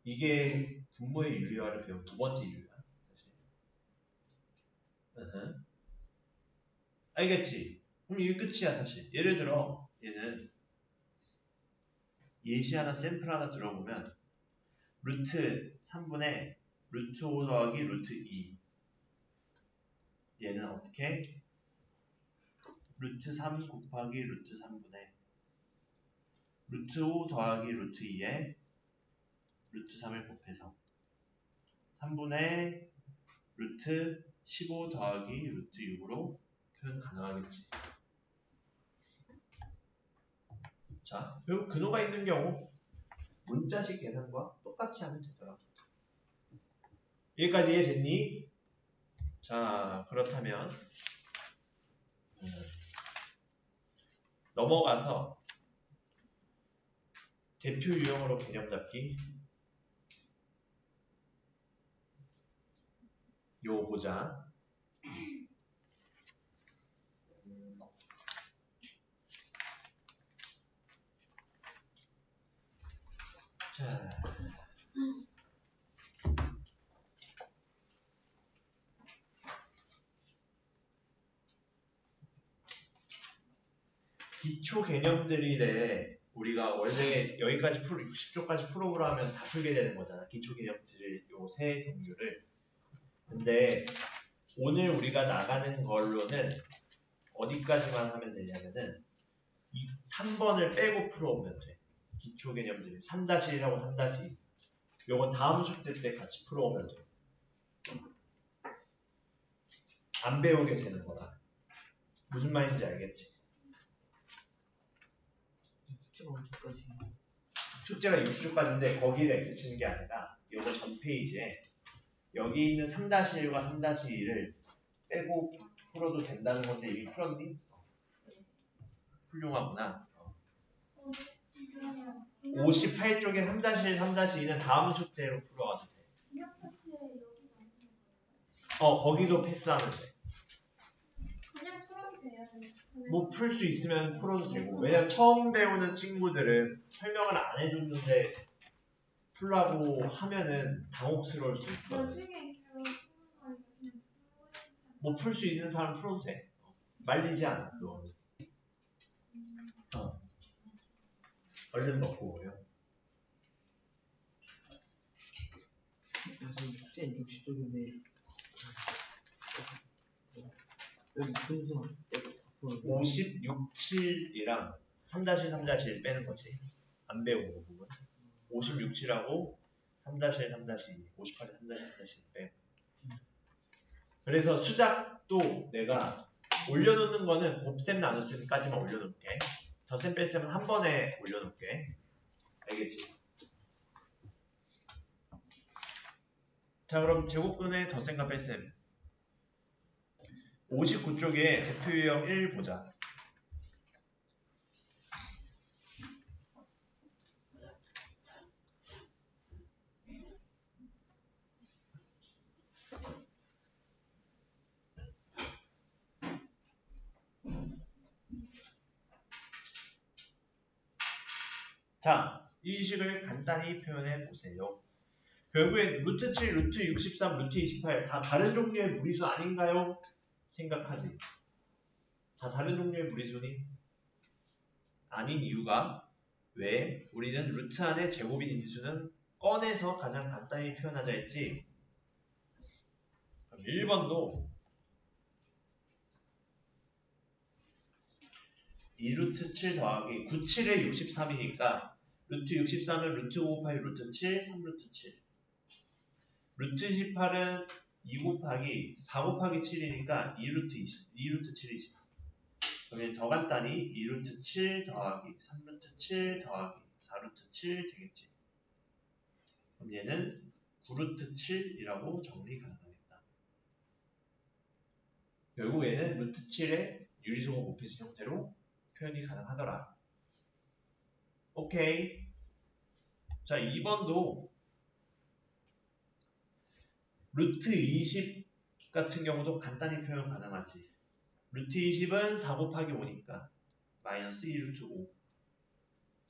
이게 분모의 유리화를 배운 두 번째 이유야. 사실. 알겠지? 그럼 이게 끝이야 사실. 예를 들어 얘는 예시 하나 샘플 하나 들어보면 루트 3분의 루트 5 더하기 루트 2 얘는 어떻게? 루트 3 곱하기 루트 3분의 루트 5 더하기 루트 2에 루트 3을 곱해서 3분의 루트 15 더하기 루트 6으로 표현 가능하겠지. 자, 결국 근호가 있는 경우 문자식 계산과 똑같이 하면 되더라. 여기까지 이해됐니? 자, 그렇다면 넘어가서 대표 유형으로 개념 잡기. 요 보자. 자. 기초 개념들이래. 우리가 원래 여기까지 60조까지 프로그램 하면 다 풀게 되는 거잖아. 기초 개념들 요 세 종류를. 근데 오늘 우리가 나가는 걸로는 어디까지만 하면 되냐면은 이 3번을 빼고 풀어오면 돼. 기초 개념들 3-1하고 3-2. 요건 다음 숙제 때 같이 풀어오면 돼. 안 배우게 되는 거다. 무슨 말인지 알겠지? 숙제가 언제까지? 숙제가 60조까지인데 거기를 X 치는 게 아니라 요거 전 페이지에 여기 있는 3-1과 3-2를 빼고 풀어도 된다는 건데 이미 풀었니? 훌륭하구나. 58쪽에 3-1, 3-2는 다음 숙제로 풀어가도 돼. 거기도 패스하면 돼. 그냥 풀어도 돼요. 뭐 풀 수 있으면 풀어도 되고. 왜냐면 처음 배우는 친구들은 설명을 안 해줬는데 풀라고 하면은 당혹스러울 수 있거든. 나중에 뭐 풀 수 있는 사람 풀어도 돼. 말리지 않아, 그거는. 얼른 먹고 오요. 숙제는 60쪽인데 여기 분수만 56, 7이랑 3-1, 3-1 빼는 거지. 안 배우는 거 부분. 56, 7하고 3-1, 3-2, 58에 3-1, 3-2 빼고. 그래서 수작도 내가 올려놓는 거는 곱셈 나눗셈까지만 올려놓을게. 덧셈 뺄셈은 한 번에 올려놓을게. 알겠지? 자, 그럼 제곱근의 덧셈과 뺄셈. 59쪽에 대표 유형 1 보자. 자, 이 식을 간단히 표현해 보세요. 결국엔 루트 7, 루트 63, 루트 28 다 다른 종류의 무리수 아닌가요? 생각하지. 다 다른 종류의 무리수니? 아닌 이유가 왜? 우리는 루트 안에 제곱인 인수는 꺼내서 가장 간단히 표현하자 했지. 그럼 1번도 2루트 7 더하기 97에 63이니까 루트 63은 루트 5 곱하기 루트 7, 3루트 7. 루트 18은 2 곱하기 4 곱하기 7이니까 2루트 20, 2루트 7이 20. 그러면 더 간단히 2루트 7 더하기 3루트 7 더하기 4루트 7 되겠지. 그럼 얘는 9루트 7이라고 정리 가능하겠다. 결국 얘는 루트 7의 유리수가 곱해진 형태로 표현이 가능하더라. 오케이. 자, 2번도 루트 20 같은 경우도 간단히 표현 가능하지. 루트 20은 4 곱하기 5니까 마이너스 2루트 5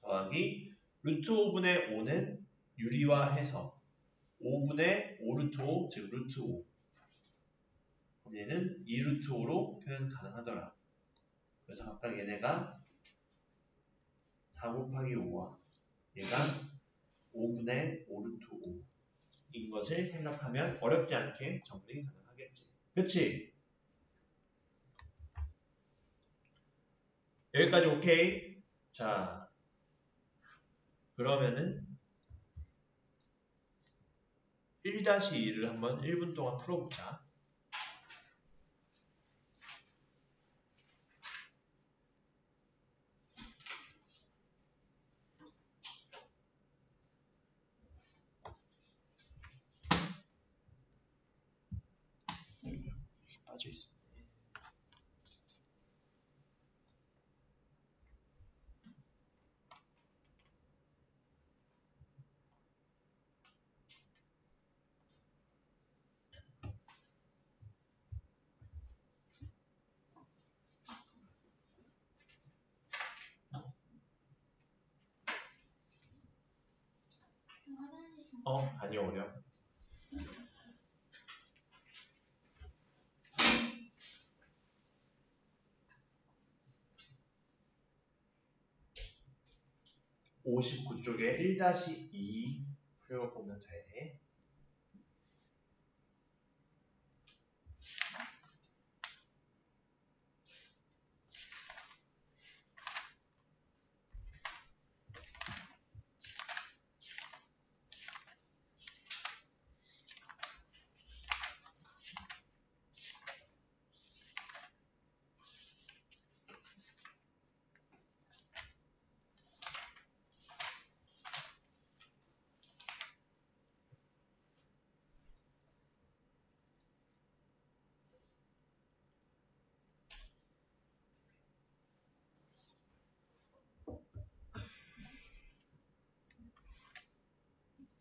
더하기 루트 5분의 5는 유리화해서 5분의 5루트 5, 즉 루트 5. 그럼 얘는 2루트 5로 표현 가능하더라. 그래서 각각 얘네가 4 곱하기 5와 얘가 5분의 5루트 5인 것을 생각하면 어렵지 않게 정리 가능하겠지. 그치? 여기까지 오케이? 자, 그러면은 1-2를 한번 1분 동안 풀어보자. 빠져있어. 저 화장실 좀. 다녀오렴. (59쪽에) 1-2 풀어보면 돼.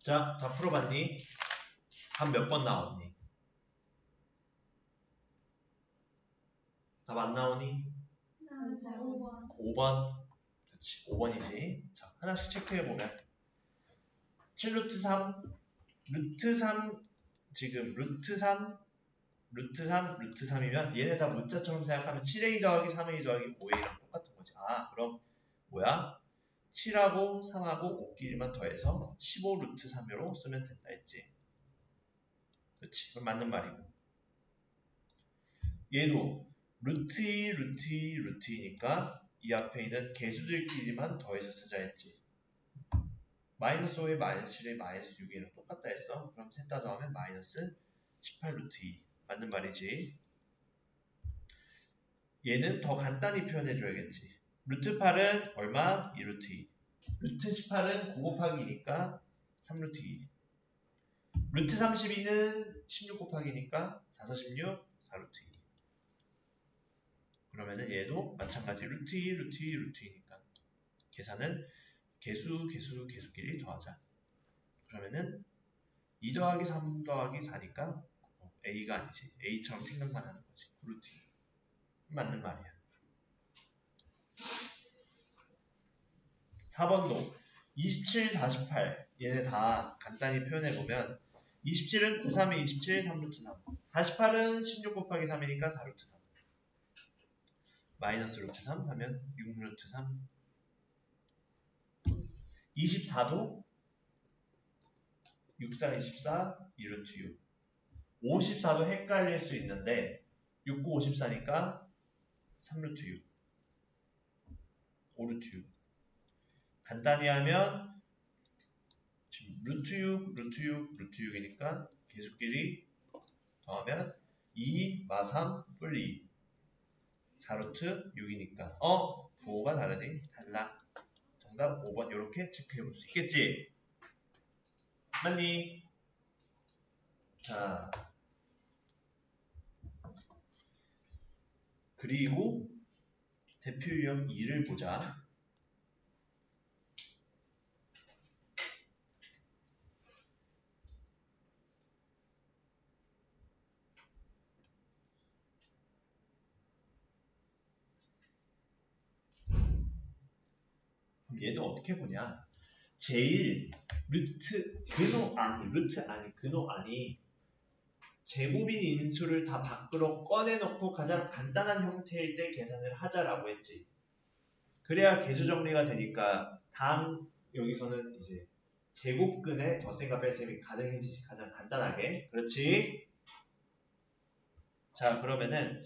자, 다 풀어봤니? 답 몇 번 나왔니? 답 안 나오니? 나왔어요. 5번. 5번. 그렇지, 5번이지. 자, 하나씩 체크해보면 7루트 3, 루트 3, 지금 루트 3, 루트 3, 루트 3이면 얘네 다 문자처럼 생각하면 7a 더하기 3a 더하기 5a랑 똑같은 거지. 아, 그럼 뭐야? 7하고 3하고 5끼리만 더해서 15 루트 3으로 쓰면 된다 했지. 그렇지. 그럼 맞는 말이고. 얘도 루트 2, 루트 2, 루트 2니까 이 앞에 있는 개수들끼리만 더해서 쓰자 했지. 마이너스 5에 마이너스 7에 마이너스 6이랑 똑같다 했어. 그럼 셋 다 더하면 마이너스 18 루트 2. 맞는 말이지. 얘는 더 간단히 표현해줘야겠지. 루트 8은 얼마? 2 루트 2. 루트 18은 9 곱하기니까 3 루트 2. 루트 32는 16 곱하기니까 4, 4, 16, 4 루트 2. 그러면은 얘도 마찬가지 루트 2, 루트 2, 루트 2니까 계산은 개수끼리 더하자. 그러면은 2 더하기 3 더하기 4니까 A가 아니지. A처럼 생각만 하는 거지. 9 루트 2. 맞는 말이야. 4번도 27, 48 얘네 다 간단히 표현해보면 27은 9, 3에 27, 3루트 3 48은 16 곱하기 3이니까 4루트 3 마이너스 루트 3 하면 6루트 3 24도 6, 4, 24 2루트 6 54도 헷갈릴 수 있는데 6, 9, 54니까 3루트 6 5루트 6 간단히 하면 지금 루트 6, 루트 6, 루트 6이니까 계수끼리 더하면 2, 마 3, 뿔 2 4루트 6이니까 부호가 다르니 달라. 정답 5번 이렇게 체크해볼 수 있겠지? 맞니? 자 그리고 대표 유형 2를 보자. 그럼 얘도 어떻게 보냐? 제일 근호 아니 제곱인 인수를 다 밖으로 꺼내놓고 가장 간단한 형태일 때 계산을 하자라고 했지. 그래야 개수 정리가 되니까 다음 여기서는 이제 제곱근에 덧셈과 뺄셈이 가능해지지. 가장 간단하게. 그렇지? 자 그러면은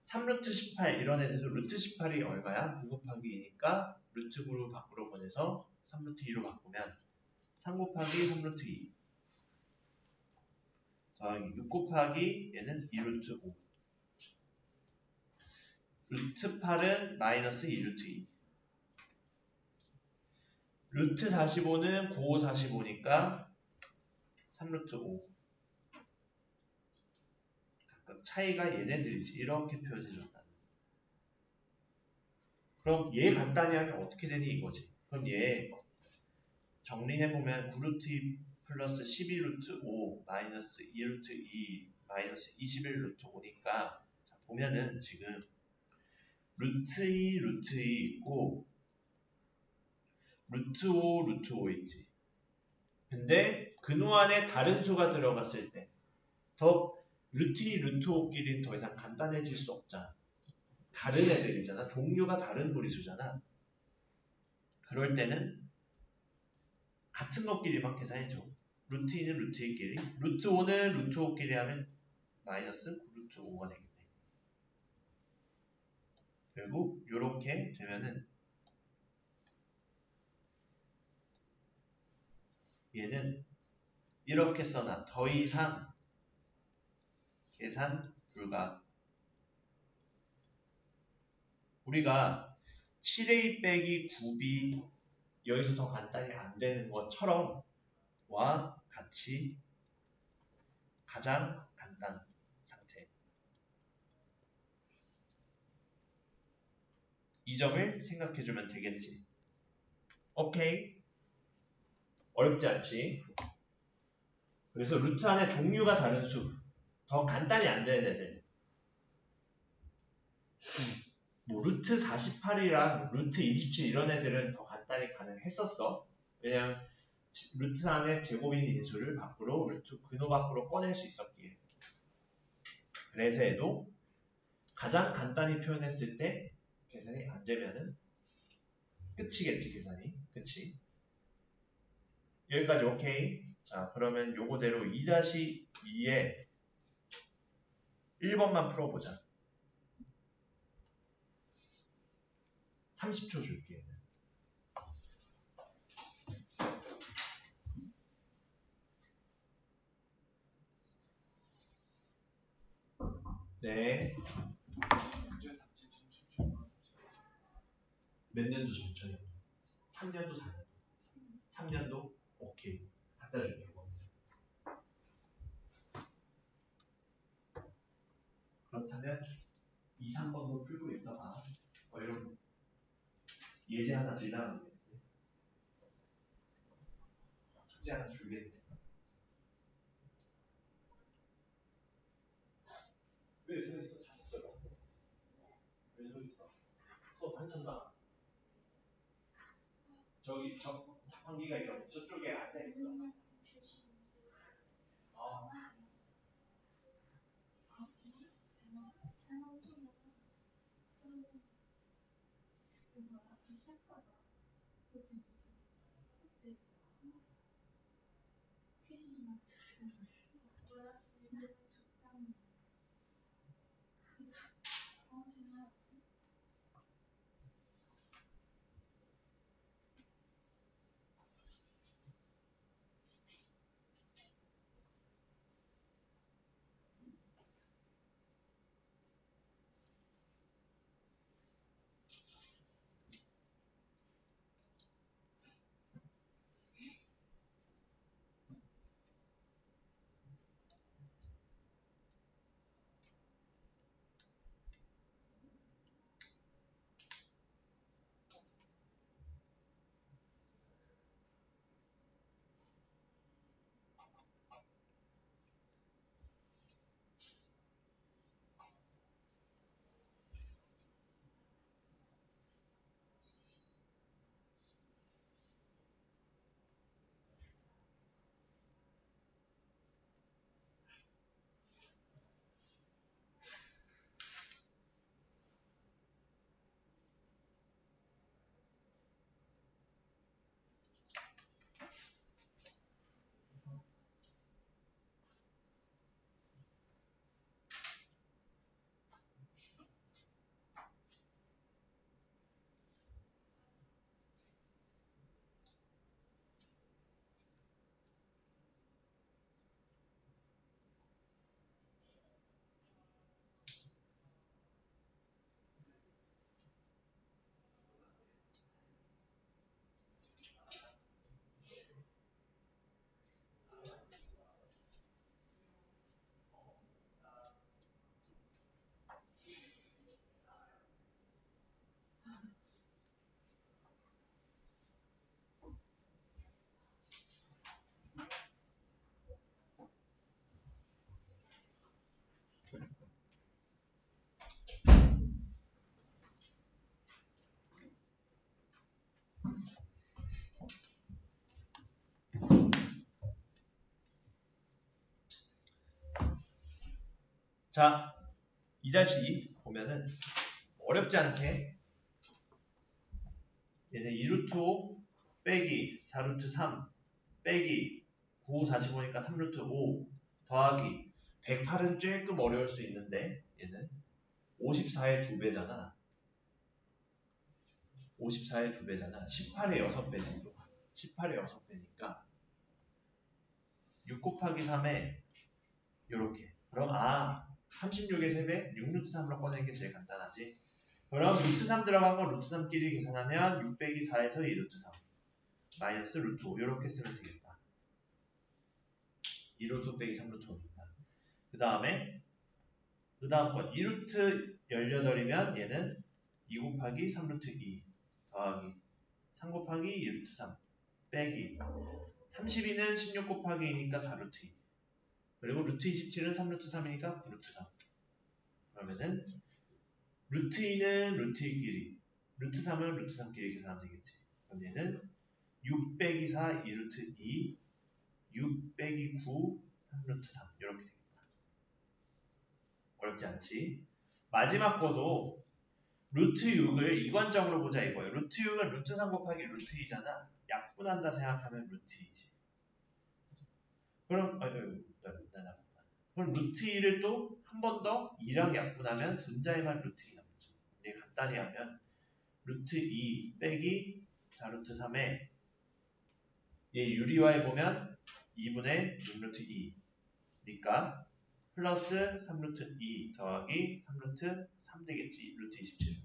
3루트 18 이런 애들도 루트 18이 얼마야? 9 곱하기 2니까 루트 9로 밖으로 보내서 3루트 2로 바꾸면 3 곱하기 3루트 2 더하기 6 곱하기 얘는 2루트 5 루트 8은 마이너스 2루트 2 루트 45는 9, 5, 45니까 3루트 5 각각 차이가 얘네들이지. 이렇게 표현해줬다는. 그럼 얘 간단히 하면 어떻게 되니 이거지. 그럼 얘 정리해보면 9루트 2 플러스 12루트 5 마이너스 2루트 2 마이너스 21루트 5니까 자, 보면은 지금 루트 2 루트 2 있고 루트 5 루트 5 있지. 근데 근호 안에 다른 수가 들어갔을 때 더 루트 2, 루트 5끼리 더 이상 간단해질 수 없잖아. 다른 애들이잖아. 종류가 다른 무리수잖아. 그럴 때는 같은 것끼리만 계산해줘. 루트 2는 루트 2끼리, 루트 5는 루트 5끼리 하면 마이너스 9루트 5가 되겠네. 결국 이렇게 되면은 얘는 이렇게 써놔. 더 이상 계산 불가. 우리가 7a 빼기 9b 여기서 더 간단히 안 되는 것처럼 와 같이 가장 간단 상태. 이 점을 생각해주면 되겠지. 오케이. 어렵지 않지. 그래서 루트 안에 종류가 다른 수, 더 간단히 안 되는 애들. 뭐 루트 48이랑 루트 27 이런 애들은 더 간단히 가능했었어. 왜냐면 루트 안에 제곱인 인수를 밖으로 루트 근호 밖으로 꺼낼 수 있었기에. 그래서 얘도 가장 간단히 표현했을 때 계산이 안 되면은 끝이겠지, 계산이. 그치? 여기까지 오케이. 자, 그러면 요거대로 2-2에 1번만 풀어보자. 30초 줄게. 네. 몇 년도 전처요? 3년도 4년도? 3년도? 오케이. 갖다 줄게요. 그렇다면 2, 3번도 풀고 있어봐. 이런 예제 하나 지나가면 숙제 하나 줄겠네. 왜 서 있어? 자습서가. 왜 서 있어? 수업 한참 남아. 저기 자판기가 있어. 저쪽에 앉아 있어. 자, 이 자식 보면은 어렵지 않게 얘는 2루트 5 빼기 4루트 3 빼기 9, 45니까 3루트 5 더하기 108은 조금 어려울 수 있는데 얘는 54의 2배잖아. 54의 2배잖아. 18의 6배지. 18의 6배니까 6 곱하기 3에 요렇게. 그럼 36의 3배 6루트 3으로 꺼내는 게 제일 간단하지. 그럼 루트 3 들어간 건 루트 3끼리 계산하면 6 빼기 4에서 2루트 3 마이너스 루트 5 요렇게 쓰면 되겠다. 2루트 빼기 3루트 5니까. 그 다음에 그 다음 건 2루트 18이면 얘는 2 곱하기 3루트 2 더하기 3 곱하기 2루트 3 빼기 32는 16 곱하기 2니까 4루트 2 그리고 루트 27은 3루트 3이니까 9루트 3 그러면은 루트 2는 루트 2끼리 루트 3은 루트 3끼리 계산하면 되겠지. 그럼 얘는 6 빼기 4 2루트 2 6 빼기 9 3루트 3 이렇게 되겠다. 어렵지 않지? 마지막 거도 루트 6을 이관적으로 보자 이거예요. 루트 6은 루트 3 곱하기 루트 2잖아. 약분한다 생각하면 루트 2지. 그럼 그럼 루트 2를 또 한 번 더 2랑 약분하면 분자에만 루트 2 남지. 근데 간단히 하면 루트 2 빼기 4루트 3에 얘 유리화해 보면 2분의 6루트 2니까 플러스 3루트 2 더하기 3루트 3 되겠지. 루트 27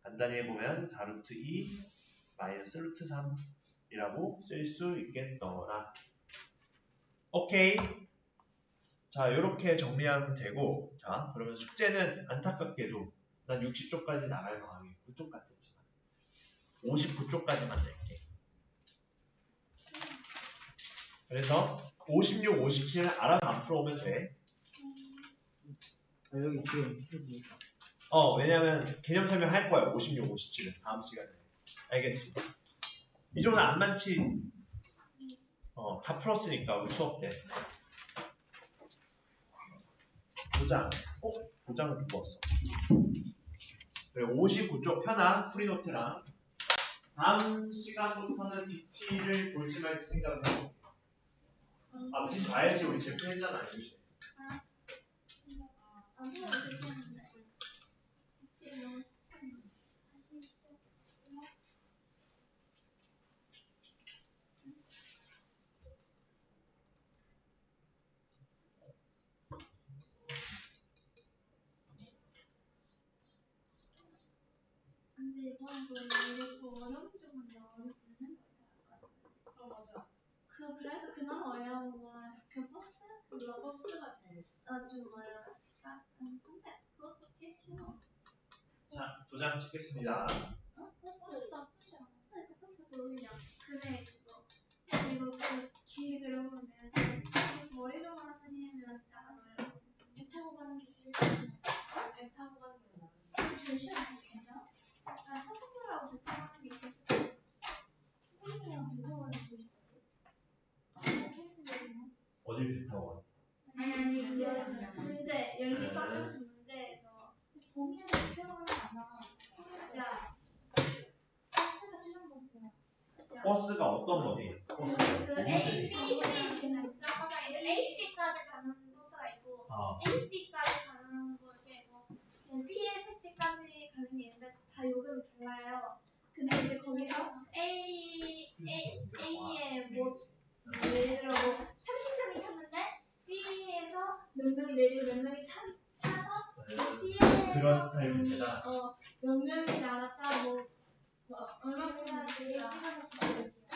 간단히 해보면 4루트 2 마이너스 루트 3이라고 쓸 수 있겠더라. 오케이. 자, 요렇게 정리하면 되고, 자, 그러면 숙제는 안타깝게도 난 60쪽까지 나갈 망하게 9쪽 같았지만 59쪽까지만 낼게. 그래서 56, 57은 알아서 안 풀어오면 돼. 여기 지금 왜냐면 개념 설명할 거야. 56, 57은 다음 시간에. 알겠지? 이 정도는 안 많지. 다 풀었으니까 우리 수업 때. 도장. 도장을 두고 왔어. 그래, 59쪽 편한 프리노트랑 다음 시간부터는 DT를 볼지 말지 생각을 해볼게. DT 봐야지 우리 제품 했잖아. 이제. 근데 이번에도 어렵고 어려운 쪽은 어렵는 맞아. 그래도 그나마 어려운 건 그 버스? 그거 버스가 제일 좀 어려웠다. 근데 그것도 꽤 쉬워. 자, 도장 찍겠습니다. 버스 나쁘지 않아. 그 버스 그냥 그래 그거. 그리고 그 길 그런 건 내가 그래서 머리로만 하면 약간 어려워. 배 타고 가는 게 제일 쉬워. 배 타고 가는 게 어려워. 제일 쉬워 진짜? 약간 서울하고 배 타고 가는 게 제일 쉬워. 서울이랑 배 타고 가는 게 제일 쉬워. 어딜 배 타고 가? 아니 문제 열기 빠져서 문제에서 본인은 배타고 가잖아. 야 버스가 최종 버스야. 버스가 어떤 거니? 그 A, B, C 진짜가 A, C까지 가는 버스가 있고 A, B까지 가는 거에 뭐 P, S, C까지 가는 게 있는데 다 요금이 달라요. 근데 이제 거기서 A에 뭐 예를 들어 뭐 30명이 탔는데 B에서 몇 명이 내리고 몇 명이 타서 C에서 그런 스타일 문제다. 몇 명이 나갔다 뭐 얼마큼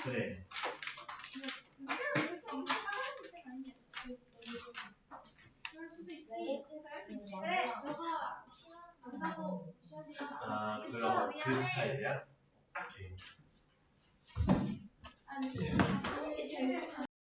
그래. 그럴 수도 있지. 그래.